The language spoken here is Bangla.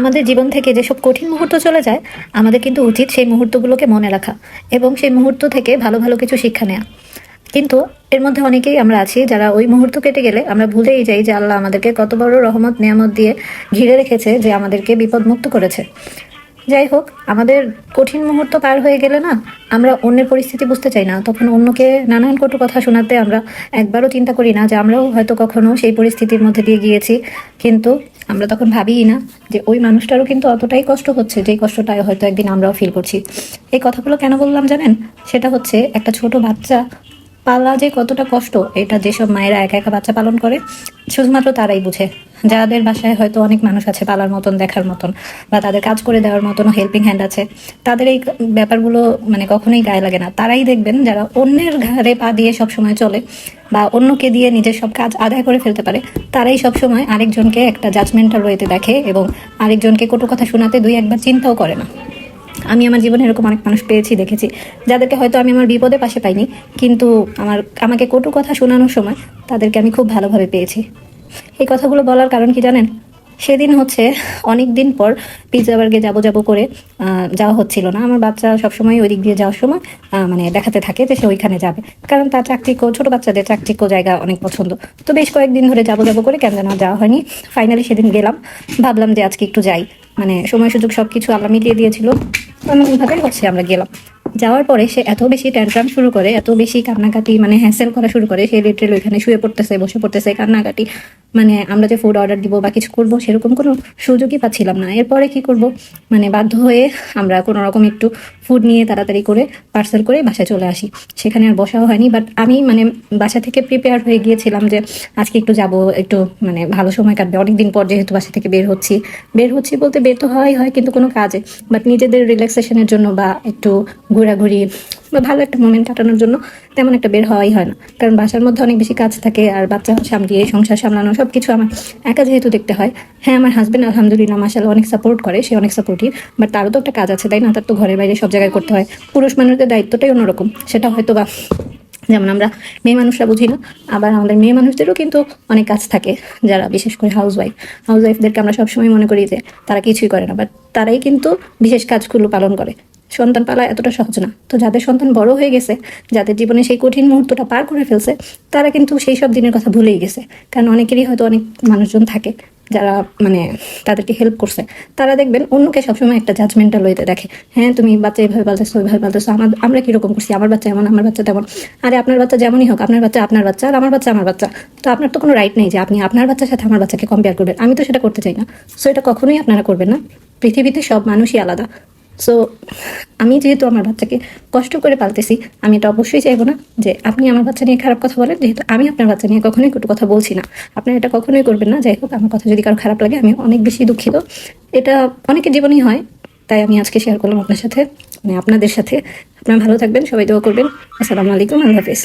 আমাদের জীবন থেকে যেসব কঠিন মুহূর্ত চলে যায়, আমাদের কিন্তু উচিত সেই মুহূর্তগুলোকে মনে রাখা এবং সেই মুহূর্ত থেকে ভালো ভালো কিছু শিক্ষা নেওয়া। কিন্তু এর মধ্যে অনেকেই আমরা আছি যারা ওই মুহূর্ত কেটে গেলে আমরা ভুলেই যাই যে আল্লাহ আমাদেরকে কত বড় রহমত নিয়ামত দিয়ে ঘিরে রেখেছে, যে আমাদেরকে বিপদমুক্ত করেছে। যাই হোক, আমাদের কঠিন মুহূর্ত পার হয়ে গেলে না, আমরা অন্যের পরিস্থিতি বুঝতে চাই না। তখন অন্যকে নানান কটু কথা শোনাতে আমরা একবারও চিন্তা করি না যে আমরাও হয়তো কখনো সেই পরিস্থিতির মধ্যে দিয়ে গিয়েছি। কিন্তু আমরা তখন ভাবিই না যে ওই মানুষটারও কিন্তু অতটাই কষ্ট হচ্ছে, যেই কষ্টটা হয়তো একদিন আমরাও ফিল করছি। এই কথাগুলো কেন বললাম জানেন? সেটা হচ্ছে, একটা ছোট বাচ্চা পালা যে কতটা কষ্ট, এটা যেসব মায়েরা একা একা বাচ্চা পালন করে শুধুমাত্র তারাই বুঝে। যাদের বাসায় হয়তো অনেক মানুষ আছে পালার মতন, দেখার মতন, বা তাদের কাজ করে দেওয়ার মতন হেল্পিং হ্যান্ড আছে, তাদের এই ব্যাপারগুলো মানে কখনোই গায়ে লাগে না। তারাই দেখবেন যারা অন্যের ঘাড়ে পা দিয়ে সবসময় চলে বা অন্যকে দিয়ে নিজের সব কাজ আদায় করে ফেলতে পারে, তারাই সবসময় আরেকজনকে একটা জাজমেন্টাল ওয়েতে দেখে এবং আরেকজনকে কটু কথা শোনাতে দুই একবার চিন্তাও করে না। আমি আমার জীবনে এরকম অনেক মানুষ পেয়েছি, দেখেছি, যাদেরকে হয়তো আমি আমার বিপদে পাশে পাইনি, কিন্তু আমাকে কটু কথা শোনানোর সময় তাদেরকে আমি খুব ভালোভাবে পেয়েছি। এই কথাগুলো বলার কারণ কি জানেন? সেদিন হচ্ছে অনেক দিন পর পিৎজা বার্গে যাবো করে যাওয়া হচ্ছিল না। আমার বাচ্চা সবসময় ওই দিক দিয়ে যাওয়ার সময় মানে দেখাতে থাকে যে সে ওইখানে যাবে, কারণ তার চাকচিক্য, ছোট বাচ্চাদের চাকচিক্য জায়গা অনেক পছন্দ। তো বেশ কয়েকদিন ধরে যাবো করে কেন যেন যাওয়া হয়নি। ফাইনালি সেদিন গেলাম, ভাবলাম যে আজকে একটু যাই, মানে সময় সুযোগ সব কিছু আল্লাহ মিলিয়ে দিয়েছিল, এমনভাবে হচ্ছে আমরা গেলাম। যাওয়ার পরে সে এত বেশি ট্যান্ট্রাম শুরু করে, এত বেশি কান্নাকাটি, মানে হ্যাসেল করা শুরু করে। সে লিটারেলি ওইখানে শুয়ে পড়তেছে, বসে পড়তেছে, কান্নাকাটি। মানে আমরা যে ফুড অর্ডার দিব বা কিছু করবো সেরকম কোনো সুযোগই পাচ্ছিলাম না। এরপরে কি করব, মানে বাধ্য হয়ে আমরা কোনো রকম একটু ফুড নিয়ে তাড়াতাড়ি করে পার্সেল করে বাসায় চলে আসি। সেখানে আর বসাও হয়নি, বাট আমি মানে বাসা থেকে প্রিপেয়ার হয়ে গিয়েছিলাম যে আজকে একটু যাব, একটু মানে ভালো সময় কাটবে। অনেকদিন পর যেহেতু বাসা থেকে বের হচ্ছি বলতে বের তো হয় কিন্তু কোনো কাজে, বাট নিজেদের রিল্যাক্সেশনের জন্য বা একটু ঘোরাঘুরি বা ভালো একটা মোমেন্ট কাটানোর জন্য তেমন একটা বের হওয়াই হয় না, কারণ বাসার মধ্যে অনেক বেশি কাজ থাকে আর বাচ্চা সামলিয়ে সংসার সামলানো সব কিছু আমার একা যেহেতু দেখতে হয়। হ্যাঁ, আমার হাজবেন্ড আলহামদুলিল্লাহ মাশাআল্লাহ অনেক সাপোর্ট করে, সে অনেক সাপোর্টিভ, বাট তারও তো একটা কাজ আছে, তাই না? তার তো ঘরের বাইরে সব জায়গায় করতে হয়। পুরুষ মানুষদের দায়িত্বটাই অন্যরকম, সেটা হয়তো বা যেমন আমরা মেয়ে মানুষরা বুঝি না, আবার আমাদের মেয়ে মানুষদেরও কিন্তু অনেক কাজ থাকে। যারা বিশেষ করে হাউসওয়াইফদেরকে আমরা সবসময় মনে করি যে তারা কিছুই করে না, বাট তারাই কিন্তু বিশেষ কাজগুলো পালন করে। সন্তান পালা এতটা সহজ না। তো যাদের সন্তান বড় হয়ে গেছে, যাদের জীবনে সেই কঠিন মুহূর্তটা পার করে ফেলছে, তারা কিন্তু সেই সব দিনের কথা ভুলেই গেছে। কারণ অনেকেরই হয়তো অনেক মানুষজন থাকে যারা মানে তাদেরকে হেল্প করছে, তারা দেখবেন অন্যকে সবসময় একটা জাজমেন্টাল ওয়েতে দেখে। হ্যাঁ, তুমি বাচ্চা এইভাবে পালতেছো, ওইভাবে পালতেছো, আমরা কিরকম করছি, আমার বাচ্চা এমন, আমার বাচ্চা তেমন। আরে আপনার বাচ্চা যেমনই হোক, আপনার বাচ্চা আপনার বাচ্চা আর আমার বাচ্চা আমার বাচ্চা। তো আপনার তো কোনো রাইট নেই যে আপনি আপনার বাচ্চার সাথে আমার বাচ্চাকে কম্পেয়ার করবেন। আমি তো সেটা করতে চাই না। সো এটা কখনোই আপনারা করবেন না। পৃথিবীতে সব মানুষই আলাদা। সো আমি যেহেতু আমার বাচ্চাকে কষ্ট করে পালতেছি, আমি এটা অবশ্যই চাইবো না যে আপনি আমার বাচ্চা নিয়ে খারাপ কথা বলেন, যেহেতু আমি আপনার বাচ্চা নিয়ে কখনোই কটু কথা বলছি না। আপনারা এটা কখনোই করবেন না। যাই হোক, আমার কথা যদি কারো খারাপ লাগে আমি অনেক বেশি দুঃখিত। এটা অনেকের জীবনেই হয়, তাই আমি আজকে শেয়ার করলাম আপনার সাথে, মানে আপনাদের সাথে। আপনারা ভালো থাকবেন, সবাই দোয়া করবেন। আসসালামু আলাইকুম, আল্লাহ হাফেজ।